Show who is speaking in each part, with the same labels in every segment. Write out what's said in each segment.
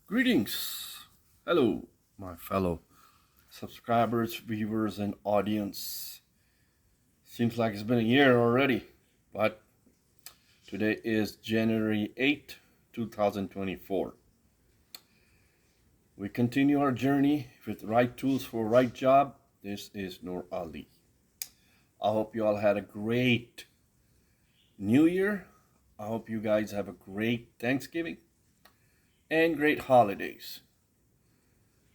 Speaker 1: Greetings. Hello, my fellow subscribers, viewers, and audience. Seems like it's been a year already, but today is January 8th, 2024. We continue our journey with right tools for right job. This is Noor Ali. I hope you all had a great New Year. I hope you guys have a great Thanksgiving and great holidays.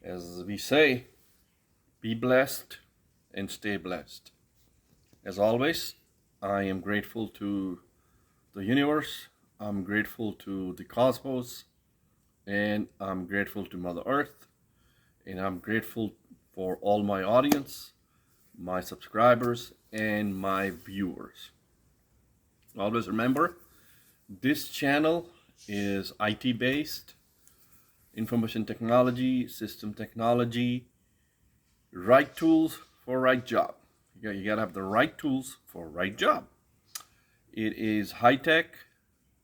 Speaker 1: As we say, be blessed and stay blessed. As always, I am grateful to the universe, I'm grateful to the cosmos, and I'm grateful to Mother Earth, and I'm grateful for all my audience, my subscribers, and my viewers. Always remember, this channel is IT based, information technology, system technology, right tools for right job. You gotta have the right tools for right job. It is high tech,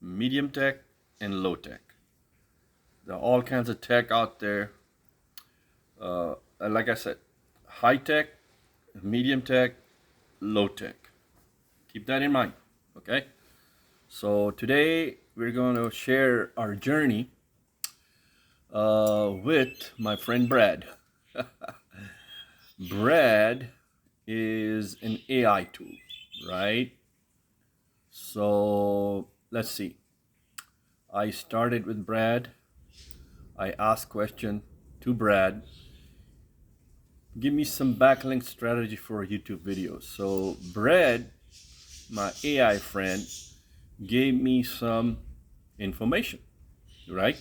Speaker 1: medium tech, and low tech. There are all kinds of tech out there. Like I said, high tech, medium tech, low tech. Keep that in mind, okay? So today we're going to share our journey with my friend Brad. Brad is an AI tool, right? So let's see. I started with Brad. I asked question to Brad. Give me some backlink strategy for a YouTube video. So Brad, my AI friend, gave me some information, right?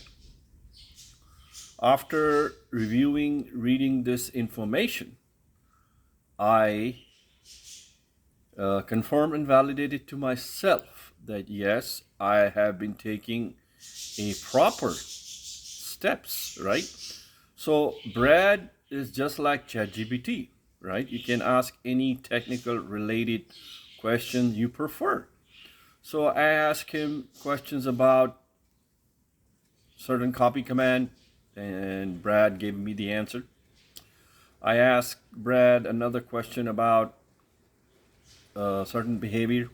Speaker 1: After reading this information, I confirmed and validated to myself that yes, I have been taking a proper steps, right? So Brad is just like ChatGPT, right? You can ask any technical related question you prefer. So I asked him questions about certain copy command, and Brad gave me the answer. I asked Brad another question about certain behavior,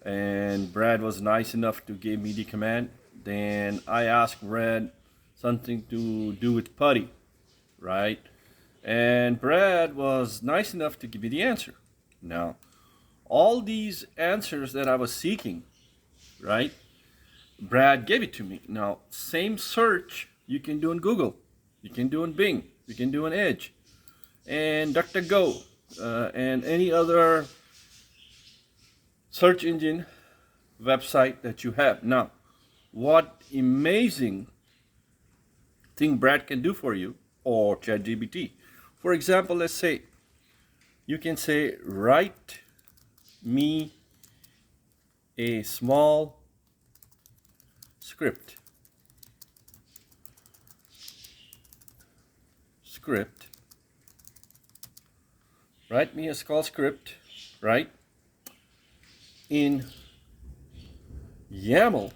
Speaker 1: and Brad was nice enough to give me the command. Then I asked Brad something to do with putty, right? And Brad was nice enough to give me the answer. Now, all these answers that I was seeking, right? Brad gave it to me. Now, same search you can do in Google, you can do in Bing, you can do in Edge, and DuckDuckGo, and any other search engine website that you have. Now, what amazing thing Brad can do for you, or ChatGPT. For example, let's say you can say, write me a small script. Write me a small script, right? In YAML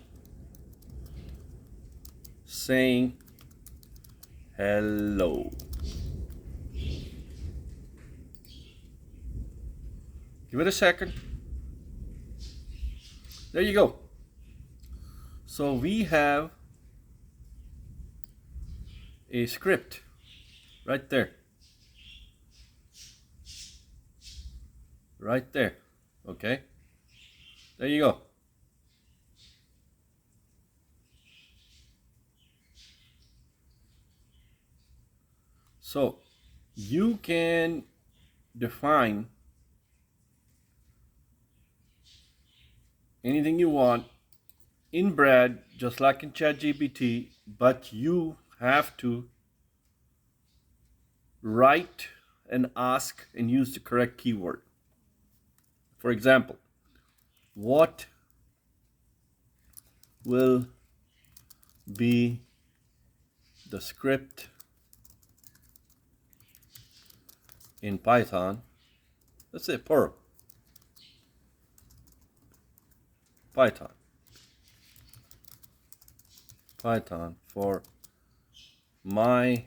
Speaker 1: saying hello. Give it a second. There you go. So we have a script right there. Right there. Okay? There you go. So you can define anything you want in Brad, just like in ChatGPT, but you have to write and ask and use the correct keyword. For example, what will be the script in Python? Let's say Perl. Python for my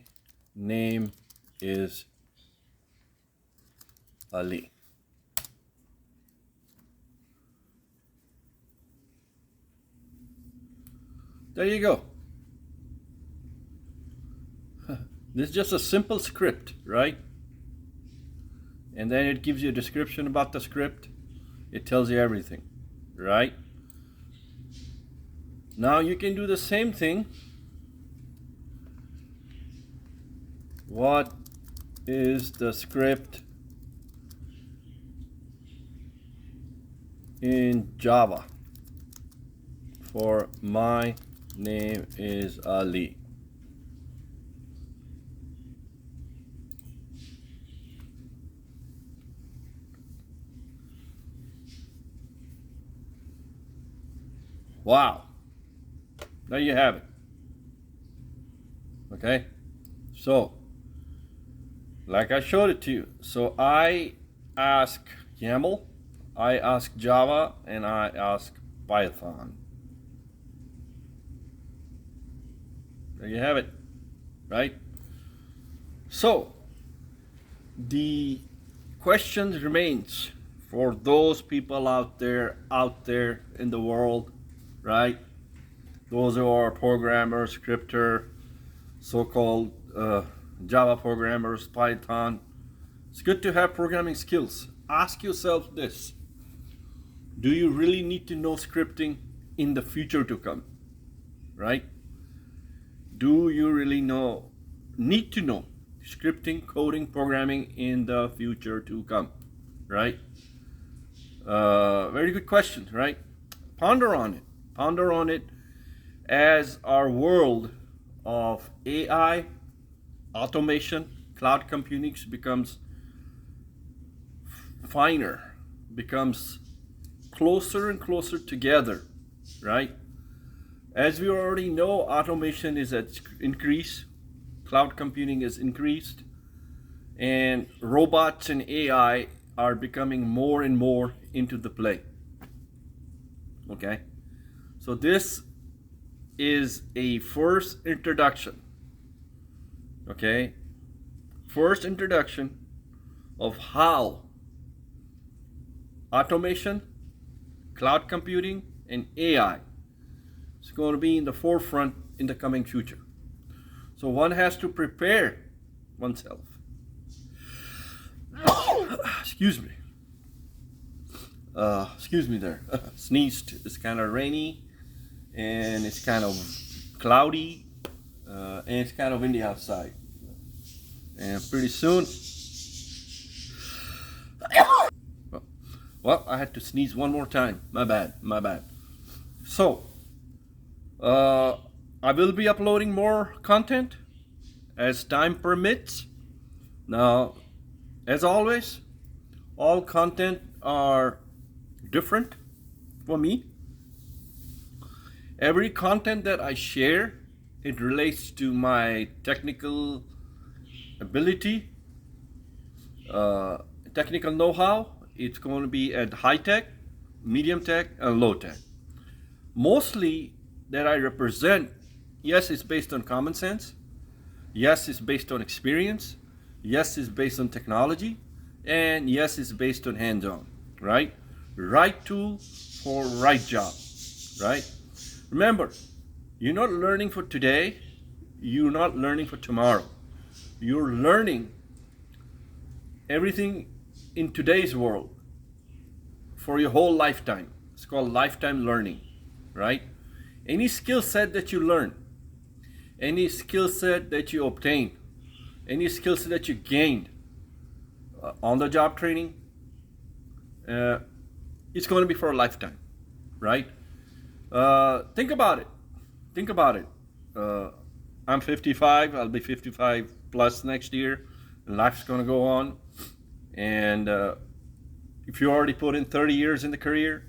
Speaker 1: name is Ali. There you go. This is just a simple script, right? And then it gives you a description about the script. It tells you everything, right? Now you can do the same thing. What is the script in Java for my name is Ali? Wow. There you have it. Okay. So, like I showed it to you. So I ask YAML, I ask Java, and I ask Python. There you have it, right? So the question remains for those people out there in the world, right? Those who are programmers, scripter, so-called Java programmers, Python. It's good to have programming skills. Ask yourself this: do you really need to know scripting in the future to come, right? Do you really need to know scripting, coding, programming in the future to come, right? Very good question, right? Ponder on it. Ponder on it as our world of AI, automation, cloud computing becomes finer, becomes closer and closer together, right? As we already know, automation is at increase, cloud computing is increased, and robots and AI are becoming more and more into the play. Okay, so this is a first introduction. Okay, first introduction of how automation, cloud computing, and AI is going to be in the forefront in the coming future. So one has to prepare oneself. Excuse me. Excuse me there. Sneezed. It's kind of rainy, and it's kind of cloudy, and it's kind of windy outside. And pretty soon, well, I had to sneeze one more time. My bad. So, I will be uploading more content as time permits. Now, as always, all content are different for me. Every content that I share, it relates to my technical ability, technical know-how. It's going to be at high tech, medium tech, and low tech. Mostly that I represent, yes, it's based on common sense. Yes, it's based on experience. Yes, it's based on technology. And yes, it's based on hands-on, right? Right tool for right job, right? Remember, you're not learning for today. You're not learning for tomorrow. You're learning everything in today's world for your whole lifetime. It's called lifetime learning, right? Any skill set that you learn, any skill set that you obtain, any skill set that you gained on the job training, it's going to be for a lifetime, right? Think about it. I'm 55. I'll be 55 plus next year. And life's going to go on. And if you already put in 30 years in the career,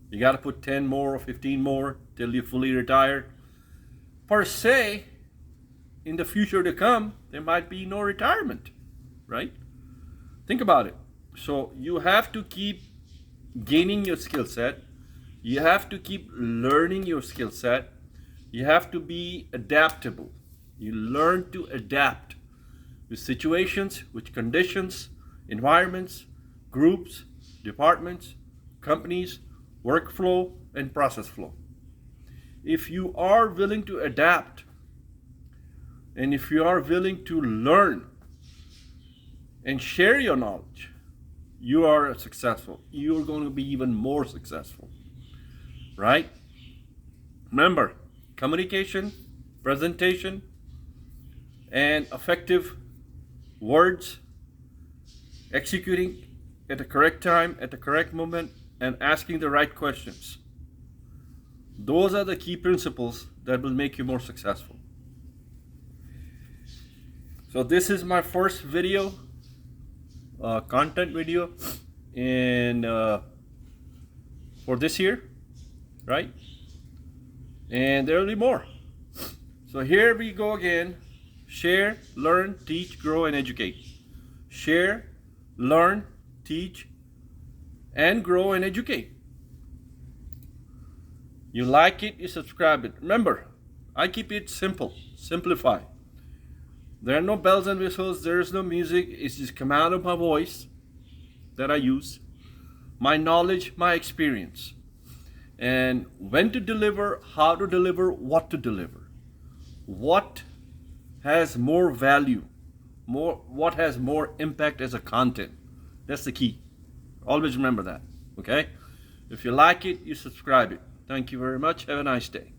Speaker 1: you got to put 10 more or 15 more till you fully retire. Per se, in the future to come, there might be no retirement, right? Think about it. So you have to keep gaining your skill set. You have to keep learning your skill set. You have to be adaptable. You learn to adapt with situations, with conditions, environments, groups, departments, companies, workflow, and process flow. If you are willing to adapt, and if you are willing to learn and share your knowledge, you are successful. You're going to be even more successful, right? Remember, communication, presentation, and effective words, executing at the correct time, at the correct moment, and asking the right questions. Those are the key principles that will make you more successful. So this is my first video, content video, and for this year, right? And there will be more. So here we go again. Share, learn, teach, grow, and educate. Share, learn, teach, and grow and educate. You like it, you subscribe it. Remember, I keep it simple, simplify. There are no bells and whistles, there is no music. It's just come out of my voice that I use, my knowledge, my experience, and when to deliver, how to deliver, what to deliver, what has more value, what has more impact as a content. That's the key. Always remember that, okay? If you like it, you subscribe it. Thank you very much. Have a nice day.